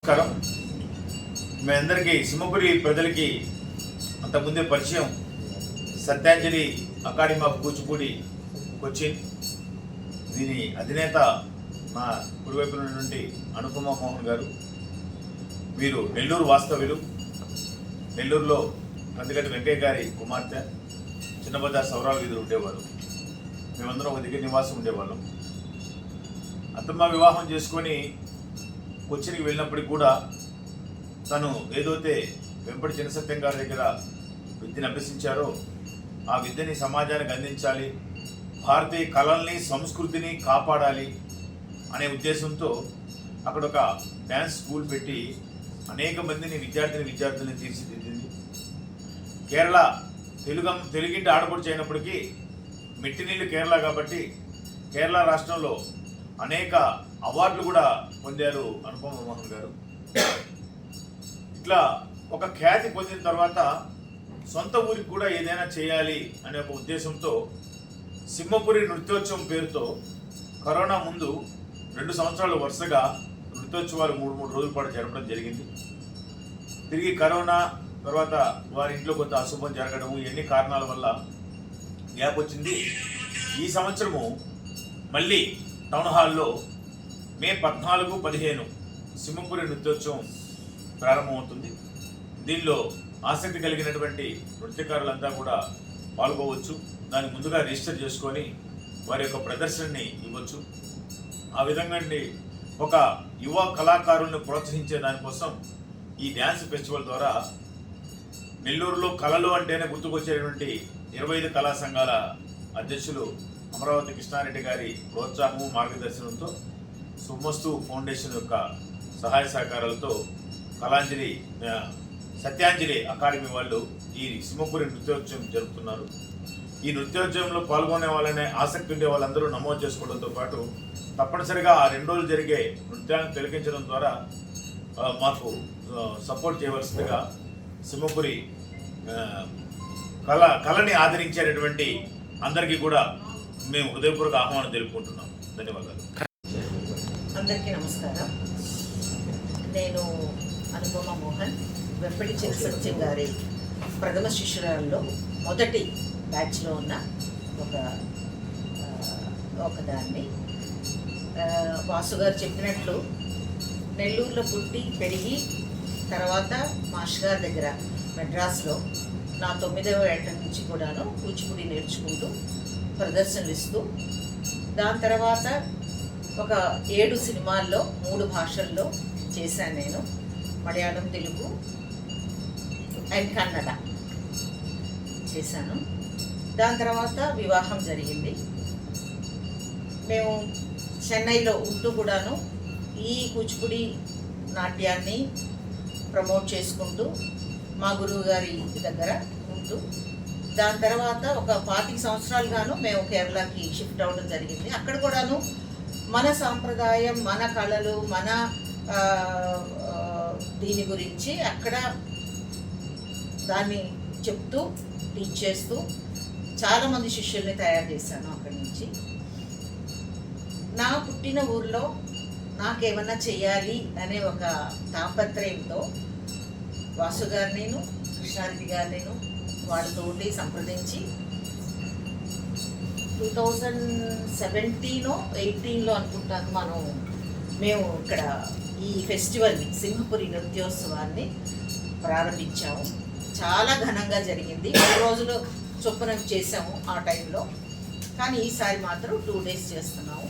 నమస్కారం. మీ అందరికీ సింహపురి ప్రజలకి అంతకుముందే పరిచయం సత్యాంజలి అకాడమీ ఆఫ్ కూచిపూడి కొచ్చిన్. దీని అధినేత మా కుడివైపున నుండి అనుపమ మోహన్ గారు. వీరు నెల్లూరు వాస్తవ్యులు. నెల్లూరులో కందిగడ్డ వెంకయ్య గారి కుమార్తె చిన్నబజార్ సౌరాల వీధులు ఉండేవారు. మేమందరం ఒక దగ్గర నివాసం ఉండేవాళ్ళం. అత్తమ్మ వివాహం చేసుకొని కొచ్చిన్కి వెళ్ళినప్పటికి కూడా తను ఏదైతే వెంపటి చిన్నసత్యం గారి దగ్గర విద్యను అభ్యసించారో ఆ విద్యని సమాజానికి అందించాలి, భారతీయ కళల్ని సంస్కృతిని కాపాడాలి అనే ఉద్దేశంతో అక్కడ ఒక డ్యాన్స్ స్కూల్ పెట్టి అనేక మందిని విద్యార్థుల్ని తీర్చిదిద్దింది. కేరళ తెలుగింటి ఆడపడుచు అయినప్పటికీ మెట్టినీళ్ళు కేరళ కాబట్టి కేరళ రాష్ట్రంలో అనేక అవార్డులు కూడా పొందారు అనుపమ మోహన్ గారు. ఇట్లా ఒక ఖ్యాతి పొందిన తర్వాత సొంత ఊరికి కూడా ఏదైనా చేయాలి అనే ఒక ఉద్దేశంతో సింహపురి నృత్యోత్సవం పేరుతో కరోనా ముందు 2 సంవత్సరాలు వరుసగా నృత్యోత్సవాలు 3 రోజుల పాటు జరపడం జరిగింది. తిరిగి కరోనా తర్వాత వారి ఇంట్లో కొంత అశుభం జరగడం, ఎన్ని కారణాల వల్ల గ్యాప్ వచ్చింది. ఈ సంవత్సరము మళ్ళీ టౌన్ హాల్లో మే 14, 15 సింహపురి నృత్యోత్సవం ప్రారంభమవుతుంది. దీనిలో ఆసక్తి కలిగినటువంటి నృత్యకారులంతా కూడా పాల్గొవచ్చు. దాన్ని ముందుగా రిజిస్టర్ చేసుకొని వారి యొక్క ప్రదర్శనని ఇవ్వచ్చు. ఆ విధంగా ఒక యువ కళాకారులను ప్రోత్సహించే దానికోసం ఈ డ్యాన్స్ ఫెస్టివల్ ద్వారా నెల్లూరులో కళలు అంటేనే గుర్తుకొచ్చేటువంటి 25 కళా సంఘాల అధ్యక్షులు అమరావతి కృష్ణారెడ్డి గారి ప్రోత్సాహము మార్గదర్శనంతో సుమస్తు ఫౌండేషన్ యొక్క సహాయ సహకారాలతో సత్యాంజలి అకాడమీ వాళ్ళు ఈ సింహపురి నృత్యోత్సవం జరుపుతున్నారు. ఈ నృత్యోత్సవంలో పాల్గొనే వాళ్ళనే ఆసక్తి ఉండే వాళ్ళందరూ నమోదు చేసుకోవడంతో పాటు తప్పనిసరిగా ఆ 2 రోజులు జరిగే నృత్యాన్ని తిలకించడం ద్వారా మాకు సపోర్ట్ చేయవలసిందిగా సింహపురి కళని ఆదరించేటటువంటి అందరికీ కూడా మేము హృదయపూర్వక ఆహ్వానం తెలుపుకుంటున్నాం. ధన్యవాదాలు. అందరికీ నమస్కారం. నేను అనుపమ మోహన్, వెంపటి చిన్నసత్యం గారి ప్రథమ శిష్యురాల్లో మొదటి బ్యాచ్లో ఉన్న ఒకదాన్ని. వాసు గారు చెప్పినట్లు నెల్లూరులో పుట్టి పెరిగి తర్వాత మాస్టర్ గారి దగ్గర మెడ్రాస్లో నా 9వ ఏట నుంచి కూడాను కూచిపూడి నేర్చుకుంటూ ప్రదర్శనలు ఇస్తూ, దాని తర్వాత ఒక 7 సినిమాల్లో 3 భాషల్లో చేశాను నేను. మలయాళం, తెలుగు అండ్ కన్నడ చేశాను. దాని తర్వాత వివాహం జరిగింది. మేము చెన్నైలో ఉంటూ కూడాను ఈ కూచిపూడి నాట్యాన్ని ప్రమోట్ చేసుకుంటూ మా గురువు గారి దగ్గర ఉంటూ, దాని తర్వాత ఒక 25 సంవత్సరాలుగాను మేము కేరళకి షిఫ్ట్ అవ్వడం జరిగింది. అక్కడ కూడాను మన సాంప్రదాయం, మన కళలు, మన దీని గురించి అక్కడ దాన్ని చెప్తూ టీచ్ చేస్తూ చాలామంది శిష్యుల్ని తయారు చేశాను. అక్కడి నుంచి నా పుట్టిన ఊర్లో నాకేమన్నా చెయ్యాలి అనే ఒక తాపత్రయంతో వాసు గారు, నేను కృష్ణారెడ్డి గారు, నేను వాళ్ళతో ఉండి సంప్రదించి 2017, 18 అనుకుంటాను మేము ఇక్కడ ఈ ఫెస్టివల్ని, సింహపురి నృత్యోత్సవాన్ని ప్రారంభించాము. చాలా ఘనంగా జరిగింది. 3 రోజులు చొప్పున చేసాము ఆ టైంలో. కానీ ఈసారి మాత్రం 2 days చేస్తున్నాము.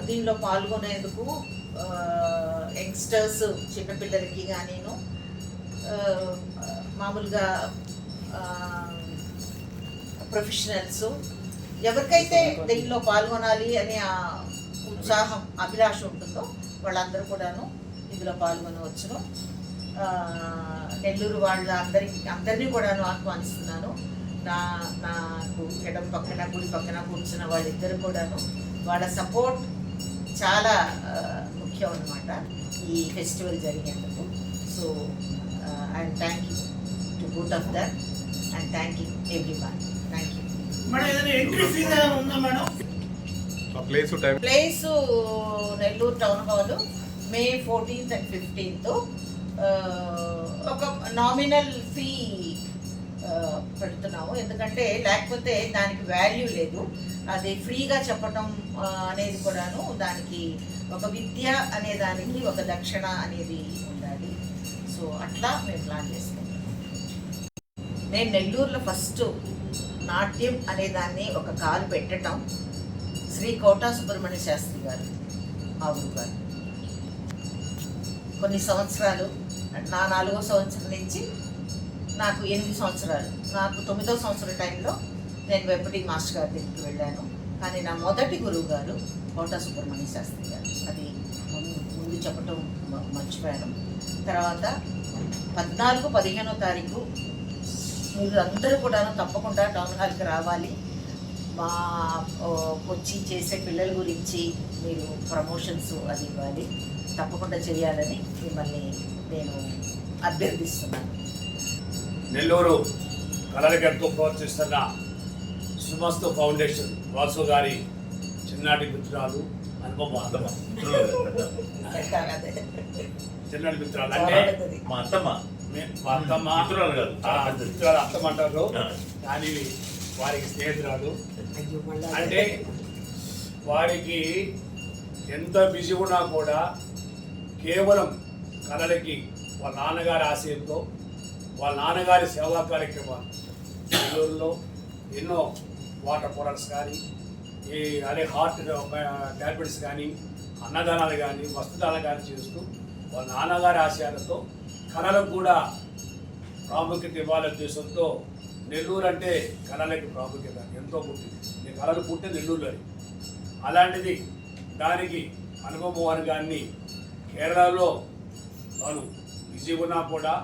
దీనిలో పాల్గొనేందుకు యంగ్స్టర్స్, చిన్నపిల్లలకి గానీను, మామూలుగా ప్రొఫెషనల్స్, ఎవరికైతే దీనిలో పాల్గొనాలి అనే ఉత్సాహం, అభిలాష ఉంటుందో వాళ్ళందరూ కూడాను ఇందులో పాల్గొనవచ్చును. నెల్లూరు అందరినీ కూడాను ఆహ్వానిస్తున్నాను. నాకు ఎడం పక్కన గుడి పక్కన కూర్చున్న వాళ్ళిద్దరు కూడాను వాళ్ళ సపోర్ట్ చాలా ముఖ్యం అన్నమాట ఈ ఫెస్టివల్ జరిగేందుకు. So I am thanking to both of that and thanking everyone. Thank you. Place Nellore town hall, May 14th and 15th ఒక నామినల్ ఫీ పెడుతున్నాము. ఎందుకంటే లేకపోతే దానికి వాల్యూ లేదు. అది ఫ్రీగా చెప్పటం అనేది కూడాను దానికి ఒక విద్య అనే దానికి ఒక దక్షిణ అనేది ఉండాలి. సో అట్లా మేము ప్లాన్ చేసుకుంటాం. నేను నెల్లూరులో ఫస్ట్ నాట్యం అనే దాన్ని ఒక కాలు పెట్టడం శ్రీ కోటా సుబ్రహ్మణ్య శాస్త్రి గారు, మా గురువు గారు. కొన్ని సంవత్సరాలు, నా 4వ సంవత్సరం నుంచి నాకు 8 సంవత్సరాలు, నాకు 9వ సంవత్సరం టైంలో నేను వెంపటి మాస్టర్ గారి దగ్గరికి వెళ్ళాను. కానీ నా మొదటి గురువు గారు కోటా సుబ్రహ్మణ్య శాస్త్రి గారు. అది ముందు చెప్పటం మర్చిపోయాను. తర్వాత 14, 15వ తారీఖు మీరు అందరూ కూడా తప్పకుండా టౌన్ హాల్కి రావాలి. మా వచ్చి చేసే పిల్లల గురించి మీరు ప్రమోషన్స్ అది ఇవ్వాలి, తప్పకుండా చేయాలని మిమ్మల్ని నేను అభ్యర్థిస్తున్నాను. నెల్లూరు కళలకు ఎంతో ప్రోత్సహిస్తున్న సుమస్తు ఫౌండేషన్ వాసు గారి చిన్నాటి మిత్రాలు అనుపమ చిన్నాటి మిత్రాలు అంటే మా అత్తమ్మ మా అత్తమ్మ మిత్రురాలు కాదు, మిత్రాలు అత్తమంటారు, కానీ వారికి స్నేహితురాలు. అంటే వారికి ఎంత బిజీ ఉన్నా కూడా కేవలం కళలకి వాళ్ళ నాన్నగారి ఆశయంతో, వాళ్ళ నాన్నగారి సేవా కార్యక్రమాలు నెల్లూరులో ఎన్నో వాటర్ ప్రొడక్ట్స్ కానీ, అదే హార్ట్ ట్యాబ్లెట్స్ కానీ, అన్నదానాలు కానీ, వస్త్రదానాలు కానీ చేస్తూ వాళ్ళ నాన్నగారి ఆశయాలతో కళలకు కూడా ప్రాముఖ్యత ఇవ్వాలనే ఉద్దేశంతో నెల్లూరు అంటే కళలకి ప్రాముఖ్యత ఎంతో పుట్టింది. నేను కళలు పుట్టే నెల్లూరులోని. అలాంటిది దానికి అనుపమ మోహన్ గారిని కేరళలో తాను బిజీ ఉన్నా కూడా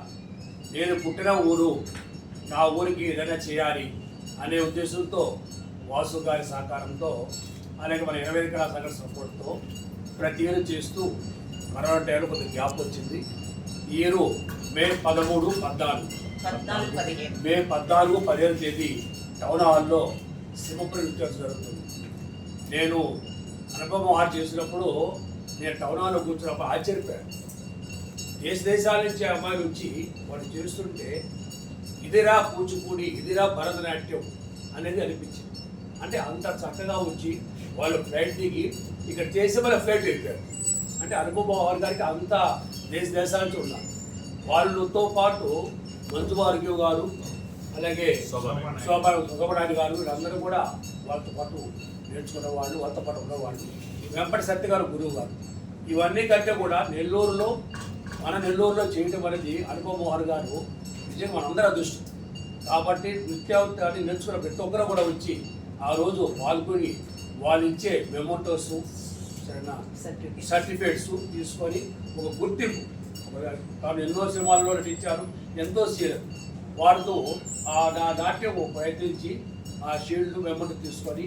నేను పుట్టిన ఊరు, నా ఊరికి ఏదైనా చేయాలి అనే ఉద్దేశంతో వాసు గారి సహకారంతో అనేక మన 20 కళా సంఘ సపోర్ట్తో ప్రతి ఇయర్ చేస్తూ కరోనా టైంలో కొంత గ్యాప్ వచ్చింది. ఈ ఇయర్ మే 13, 14 మే 14, 15 తేదీ టౌన్ హాల్లో సింహపురి నృత్యోత్సవం జరుగుతుంది. నేను అనుపమ ఆర్ట్ చేసినప్పుడు నేను టౌన్ హాల్లో కూర్చున్నప్పుడు ఆశ్చర్యపోయాను. దేశాల నుంచి అమ్మాయిలు వచ్చి వాళ్ళు చేస్తుంటే ఇదిరా కూచిపూడి, ఇదిరా భరతనాట్యం అనేది అనిపించింది. అంటే అంత చక్కగా వచ్చి వాళ్ళు ఫ్లైట్ దిగి ఇక్కడ చేసే వాళ్ళ ఫ్లైట్ వెళ్ళిపోయారు. అంటే అనుపమ మోహన్ గారికి అంత దేశాల నుంచి ఉన్నారు. వాళ్ళతో పాటు మంజు భార్గవ్ గారు, అలాగే శోభనాథ్ గారు, వీళ్ళందరూ కూడా వాళ్ళతో పాటు నేర్చుకున్న వాళ్ళు, వాళ్ళతో పాటు ఉన్నవాళ్ళు. వెంపటి సత్య గారు గురువు గారు. ఇవన్నీ కంటే కూడా మన నెల్లూరులో చేయటం అనేది అనుపమ మోహన్ గారు నిజంగా మనందరూ అదృష్టం. కాబట్టి నృత్యాన్ని నేర్చుకున్న ప్రతి ఒక్కరు కూడా వచ్చి ఆ రోజు పాల్గొని వాళ్ళు ఇచ్చే మెమోటోస్, సర్టిఫికేట్స్ తీసుకొని ఒక గుర్తింపు, తాను ఎన్నో సినిమాల్లో నటించారు, ఎంతో సీనియర్ వారితో ఆ నాట్యం ప్రయత్నించి ఆ షీల్డ్ మెమోటో తీసుకొని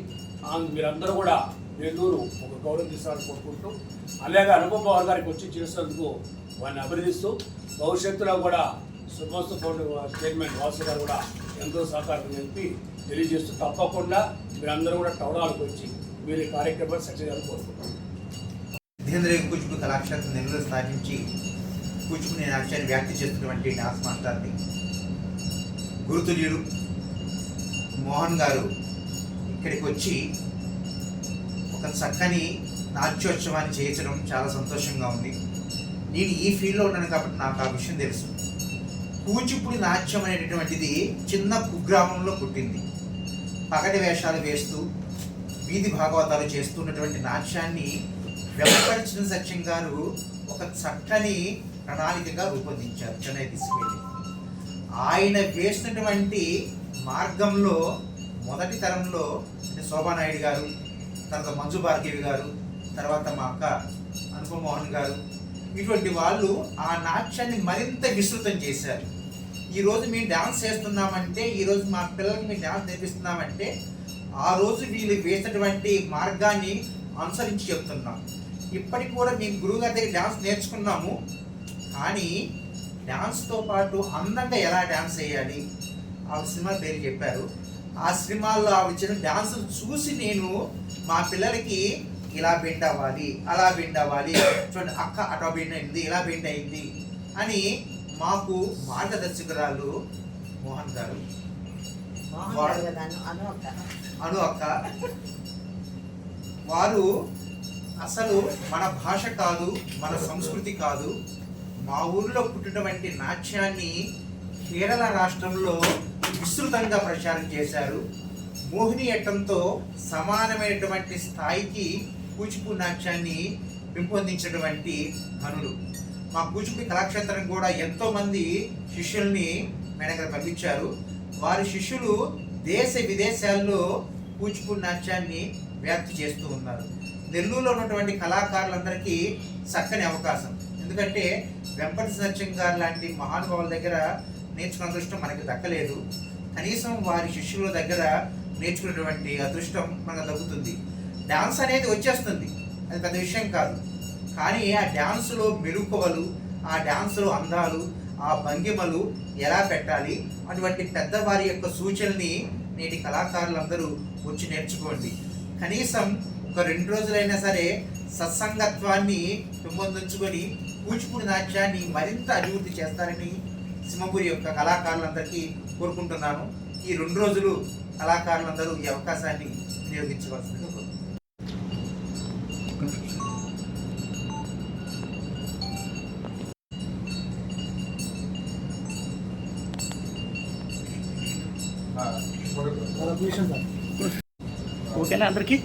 మీరందరూ కూడా నెల్లూరు ఒక గౌరవం తీసుకోవాలని కోరుకుంటూ, అలాగే అనుపమ మోహన్ గారికి వచ్చి చేసినందుకు వారిని అభినందిస్తూ, భవిష్యత్తులో కూడా సుమస్తు ఫౌండేషన్ చైర్మన్ వాసు గారు కూడా ఎంతో సహకారం చెప్పి తెలియజేస్తూ తప్పకుండా మీరందరూ కూడా టౌన్ హాల్కి వచ్చి మీరు ఈ కార్యక్రమాన్ని సక్సెస్ చేయాలని కోరుకుంటున్నాం. కూచిపూడి కళాక్షేత్రం నెల్లూరు స్థాపించి కూచిపూడి నాట్యాన్ని వ్యాప్తి చేస్తున్నటువంటి డాన్స్ మాస్టర్ని గురుతుల్యుడు మోహన్ గారు ఇక్కడికి వచ్చి ఒక చక్కని నాట్యోత్సవాన్ని చేయించడం చాలా సంతోషంగా ఉంది. నేను ఈ ఫీల్డ్లో ఉన్నాను కాబట్టి నాకు ఆ విషయం తెలుసు. కూచిపూడి నాట్యం అనేటటువంటిది చిన్న కుగ్రామంలో పుట్టింది. పగటి వేషాలు వేస్తూ వీధి భాగవతాలు చేస్తున్నటువంటి నాట్యాన్ని వెంపటి సత్యం గారు ఒక చక్కని ప్రణాళికగా రూపొందించారు చెన్నై తీసుకెళ్ళి. ఆయన వేసినటువంటి మార్గంలో మొదటి తరంలో శోభానాయుడు గారు, తర్వాత మంజు భార్గవి గారు, తర్వాత మా అక్క అనుపమ మోహన్ గారు, ఇటువంటి వాళ్ళు ఆ నాట్యాన్ని మరింత విస్తృతం చేశారు. ఈరోజు మేము డ్యాన్స్ చేస్తున్నామంటే, ఈరోజు మా పిల్లలకి మేము డ్యాన్స్ నేర్పిస్తున్నామంటే ఆ రోజు వీళ్ళు వేసినటువంటి మార్గాన్ని అనుసరించి చెప్తున్నాం. ఇప్పటికి కూడా మేము గురువుగారి దగ్గర డ్యాన్స్ నేర్చుకున్నాము, కానీ డ్యాన్స్తో పాటు అందంగా ఎలా డ్యాన్స్ వేయాలి ఆ సినిమా పేరు చెప్పారు. ఆ సినిమాల్లో ఆ వచ్చిన డ్యాన్సులు చూసి నేను మా పిల్లలకి ఇలా బెండ్ అవ్వాలి, అలా బెండ్ అవ్వాలి, చూడండి అక్క అటో బెండ్ అయింది, ఇలా బెండ్ అయింది అని మాకు మార్గదర్శకురాలు మోహన్ గారు, అను అక్క. వారు అసలు మన భాష కాదు, మన సంస్కృతి కాదు, మా ఊరిలో పుట్టినటువంటి నాట్యాన్ని కేరళ రాష్ట్రంలో విస్తృతంగా ప్రచారం చేశారు. మోహినియట్టంతో సమానమైనటువంటి స్థాయికి కూచిపూడి నాట్యాన్ని పెంపొందించినటువంటి ఘనులు. మా కూచిపూడి కళాక్షేత్రం కూడా ఎంతోమంది శిష్యుల్ని మేడం పంపించారు. వారి శిష్యులు దేశ విదేశాల్లో కూచిపూడి నాట్యాన్ని వ్యాప్తి చేస్తూ ఉన్నారు. నెల్లూరులో ఉన్నటువంటి కళాకారులందరికీ చక్కని అవకాశం. ఎందుకంటే వెంపటి సత్యం గారు లాంటి మహానుభావుల దగ్గర నేర్చుకున్న అదృష్టం మనకి దక్కలేదు. కనీసం వారి శిష్యుల దగ్గర నేర్చుకునేటువంటి అదృష్టం మనకు దక్కుతుంది. డాన్స్ అనేది వచ్చేస్తుంది, అది పెద్ద విషయం కాదు. కానీ ఆ డాన్సులో మెళుకువలు, ఆ డాన్సులో అందాలు, ఆ భంగిమలు ఎలా పెట్టాలి, అటువంటి పెద్దవారి యొక్క సూచనల్ని నేటి కళాకారులందరూ వచ్చి నేర్చుకోండి. కనీసం ఒక 2 రోజులైనా సరే సత్సంగత్వాన్ని పెంపొందించుకొని కూచిపూడి నాట్యాన్ని మరింత అభివృద్ధి చేస్తారని సింహపురి యొక్క కళాకారులందరికీ కోరుకుంటున్నాను. ఈ 2 రోజులు కళాకారులందరూ ఈ అవకాశాన్ని వినియోగించవలసిందిగా ఓకేనా అందరికి?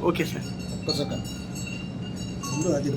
Okay sir. అది